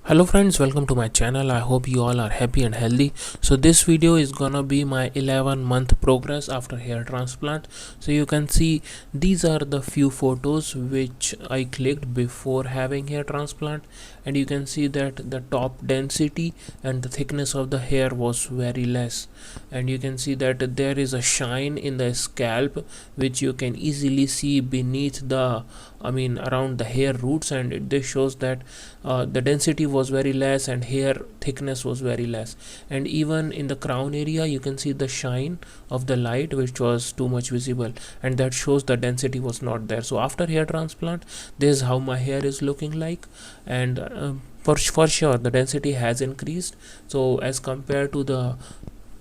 Hello friends, welcome to my channel. I hope you all are happy and healthy. So this video is gonna be my 11-month progress after hair transplant. So you can see these are the few photos which I clicked before having hair transplant, and you can see that the top density and the thickness of the hair was very less, and you can see that there is a shine in the scalp which you can easily see beneath the around the hair roots, and this shows that the density was very less and hair thickness was very less. And even in the crown area you can see the shine of the light which was too much visible, and that shows the density was not there. So after hair transplant, this is how my hair is looking like, and for sure the density has increased. So as compared to the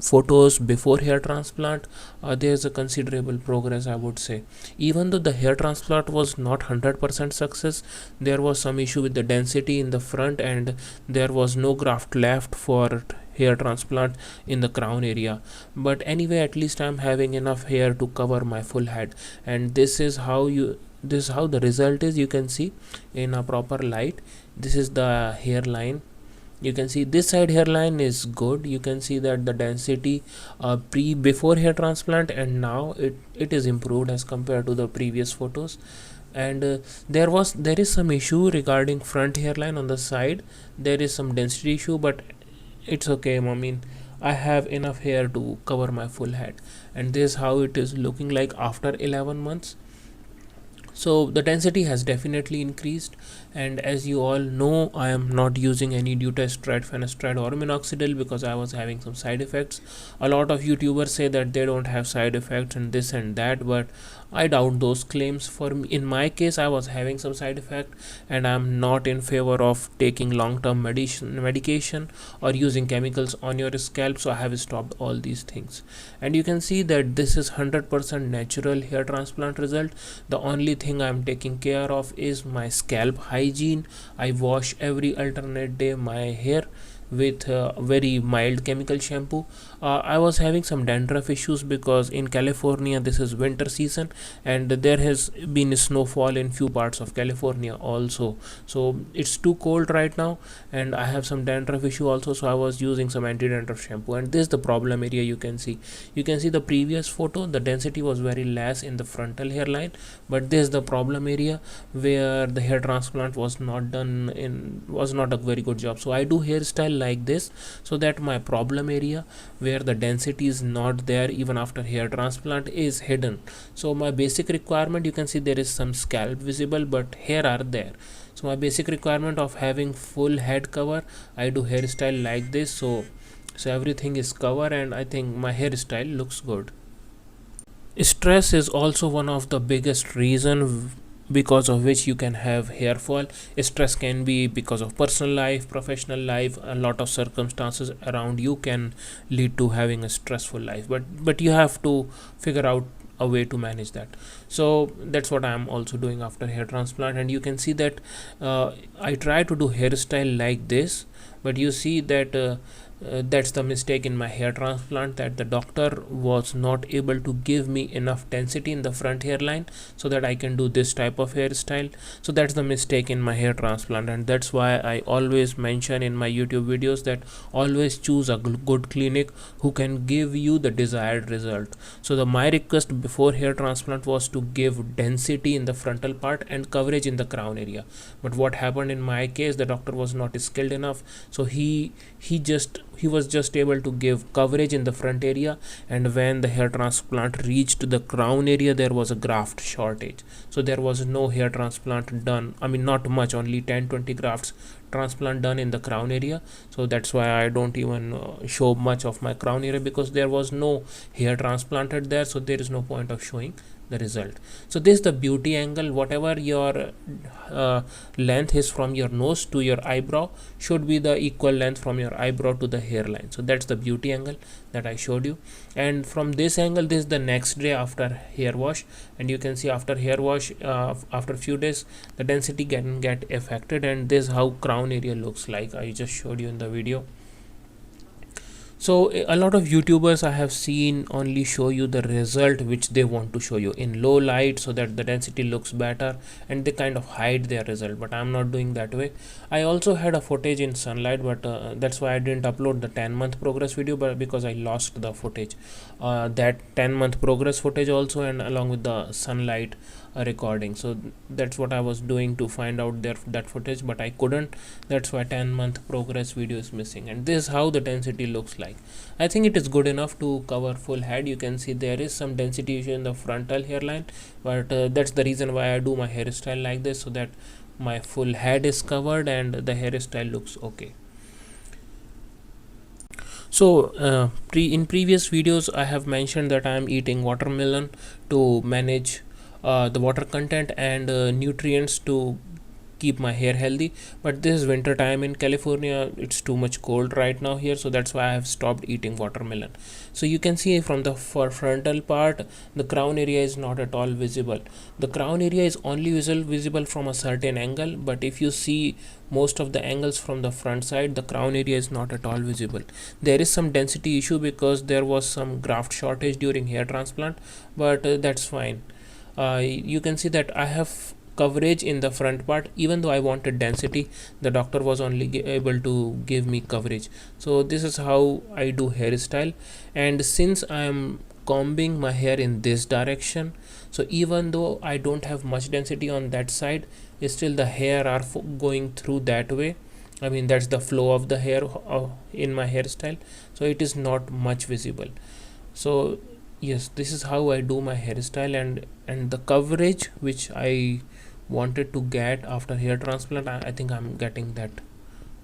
photos before hair transplant, there's a considerable progress, I would say. Even though the hair transplant was not 100% success, there was some issue with the density in the front, and there was no graft left for hair transplant in the crown area. But anyway, at least I'm having enough hair to cover my full head, and this is how the result is. You can see in a proper light, this is the hairline. You can see this side hairline is good. You can see that the density before hair transplant, and now it is improved as compared to the previous photos. And there is some issue regarding front hairline on the side. There is some density issue, but it's okay. I have enough hair to cover my full head, and this is how it is looking like after 11 months. So the density has definitely increased, and as you all know, I am not using any dutasteride, finasteride or minoxidil because I was having some side effects. A lot of YouTubers say that they don't have side effects and this and that, but I doubt those claims. For me, in my case, I was having some side effect, and I'm not in favor of taking long-term medication or using chemicals on your scalp, so I have stopped all these things. And you can see that this is 100% natural hair transplant result. The only thing I'm taking care of is my scalp hygiene. I wash every alternate day my hair with very mild chemical shampoo. I was having some dandruff issues because in California this is winter season, and there has been snowfall in few parts of California also, so it's too cold right now, and I have some dandruff issue also, so I was using some anti-dandruff shampoo. And this is the problem area. You can see the previous photo, the density was very less in the frontal hairline, but this is the problem area where the hair transplant was not a very good job. So I do hairstyle like this so that my problem area where the density is not there even after hair transplant is hidden. So my basic requirement, you can see there is some scalp visible but hair are there. So my basic requirement of having full head cover, I do hairstyle like this, so everything is covered, and I think my hairstyle looks good. Stress is also one of the biggest reason because of which you can have hair fall. Stress can be because of personal life, professional life. A lot of circumstances around you can lead to having a stressful life, but you have to figure out a way to manage that. So that's what I am also doing after hair transplant. And you can see that I try to do hairstyle like this, but you see that that's the mistake in my hair transplant, that the doctor was not able to give me enough density in the front hairline so that I can do this type of hairstyle. So that's the mistake in my hair transplant, and that's why I always mention in my YouTube videos that always choose a good clinic who can give you the desired result. So my request before hair transplant was to give density in the frontal part and coverage in the crown area. But what happened in my case, the doctor was not skilled enough, so he was just able to give coverage in the front area, and when the hair transplant reached the crown area, there was a graft shortage, so there was no hair transplant done. Not much, only 10-20 grafts transplant done in the crown area. So that's why I don't even show much of my crown area, because there was no hair transplanted there, so there is no point of showing the result. So this is the beauty angle. Whatever your length is from your nose to your eyebrow should be the equal length from your eyebrow to the hairline. So that's the beauty angle that I showed you. And from this angle, this is the next day after hair wash, and you can see after hair wash, after few days, the density can get affected, and this is how crown area looks like. I just showed you in the video. So a lot of YouTubers I have seen only show you the result which they want to show you in low light so that the density looks better, and they kind of hide their result, but I'm not doing that way. I also had a footage in sunlight, but that's why I didn't upload the 10-month progress video, but because I lost the footage, that 10-month progress footage also, and along with the sunlight recording. So that's what I was doing to find out that footage, but I couldn't. That's why 10-month progress video is missing, and this is how the density looks like. I think it is good enough to cover full head. You can see there is some density issue in the frontal hairline, but that's the reason why I do my hairstyle like this, so that my full head is covered and the hairstyle looks okay. So in previous videos I have mentioned that I am eating watermelon to manage the water content and nutrients to keep my hair healthy, but this is winter time in California. It's too much cold right now here, so that's why I have stopped eating watermelon. So you can see from the frontal part, the crown area is not at all visible. The crown area is only visible from a certain angle, but if you see most of the angles from the front side, the crown area is not at all visible. There is some density issue because there was some graft shortage during hair transplant, but that's fine. You can see that I have coverage in the front part. Even though I wanted density, the doctor was only able to give me coverage. So this is how I do hairstyle, and since I am combing my hair in this direction, so even though I don't have much density on that side, still the hair are going through that way. I mean, that's the flow of the hair in my hairstyle, so it is not much visible. So yes, this is how I do my hairstyle, and the coverage which I wanted to get after hair transplant, I think I'm getting that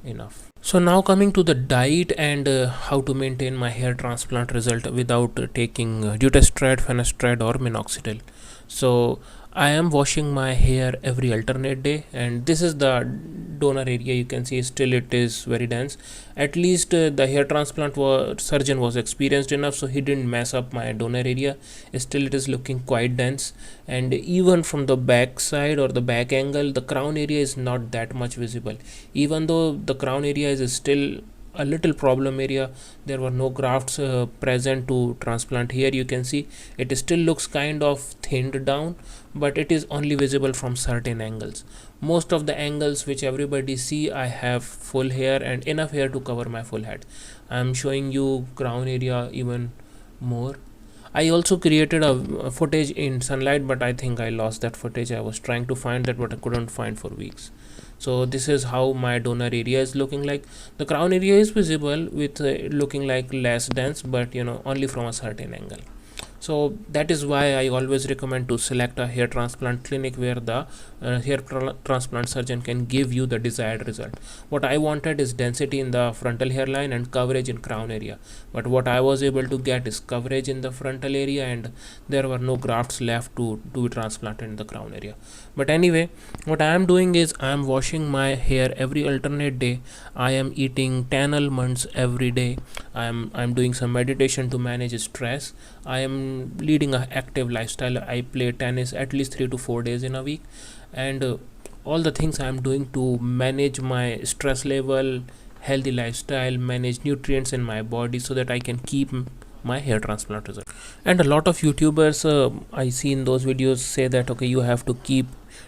enough. So now coming to the diet and how to maintain my hair transplant result without taking dutasteride, finasteride or minoxidil. So I am washing my hair every alternate day, and this is the donor area. You can see still it is very dense. At least the hair transplant surgeon was experienced enough, so he didn't mess up my donor area. Still it is looking quite dense, and even from the back side or the back angle, the crown area is not that much visible. Even though the crown area is still a little problem area, there were no grafts present to transplant here. You can see it still looks kind of thinned down, but it is only visible from certain angles. Most of the angles which everybody see, I have full hair and enough hair to cover my full head. I am showing you crown area even more. I also created a footage in sunlight, but I think I lost that footage. I was trying to find that, but I couldn't find for weeks. So this is how my donor area is looking like. The crown area is visible with looking like less dense, but only from a certain angle. So that is why I always recommend to select a hair transplant clinic where the transplant surgeon can give you the desired result. What I wanted is density in the frontal hairline and coverage in crown area, but what I was able to get is coverage in the frontal area, and there were no grafts left to be transplanted in the crown area. But anyway, what I am doing is I am washing my hair every alternate day. I am eating 10 almonds every day. I'm doing some meditation to manage stress. I am leading an active lifestyle. I play tennis at least 3 to 4 days in a week, and all the things I am doing to manage my stress level, healthy lifestyle, manage nutrients in my body, so that I can keep my hair transplant result. And a lot of YouTubers I see in those videos say that okay, you have to keep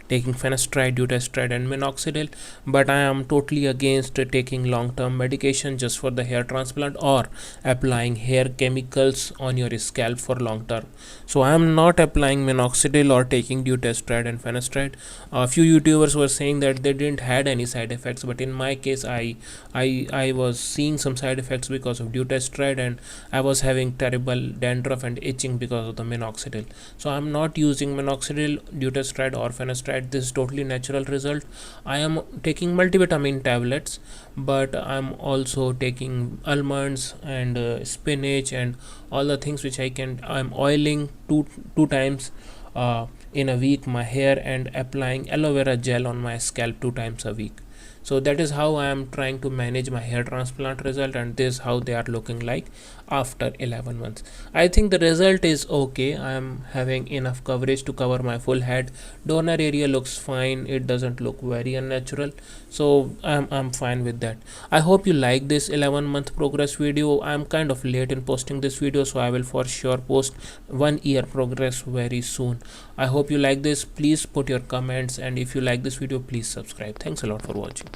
taking finasteride, dutasteride and minoxidil, but I am totally against taking long-term medication just for the hair transplant or applying hair chemicals on your scalp for long term. So I am not applying minoxidil or taking dutasteride and finasteride. A few YouTubers were saying that they didn't had any side effects, but in my case I was seeing some side effects because of dutasteride, and I was having terrible dandruff and itching because of the minoxidil. So I'm not using minoxidil, dutasteride or finasteride. This is totally natural result. I am taking multivitamin tablets, but I'm also taking almonds and spinach and all the things which I'm oiling two times in a week my hair, and applying aloe vera gel on my scalp 2 times a week. So that is how I am trying to manage my hair transplant result, and this is how they are looking like. after 11 months. I think the result is okay. I am having enough coverage to cover my full head. Donor area looks fine, it doesn't look very unnatural, so I'm fine with that. I hope you like this 11-month progress video. I'm kind of late in posting this video, so I will for sure post 1 year progress very soon. I hope you like this. Please put your comments, and if you like this video, please subscribe. Thanks a lot for watching.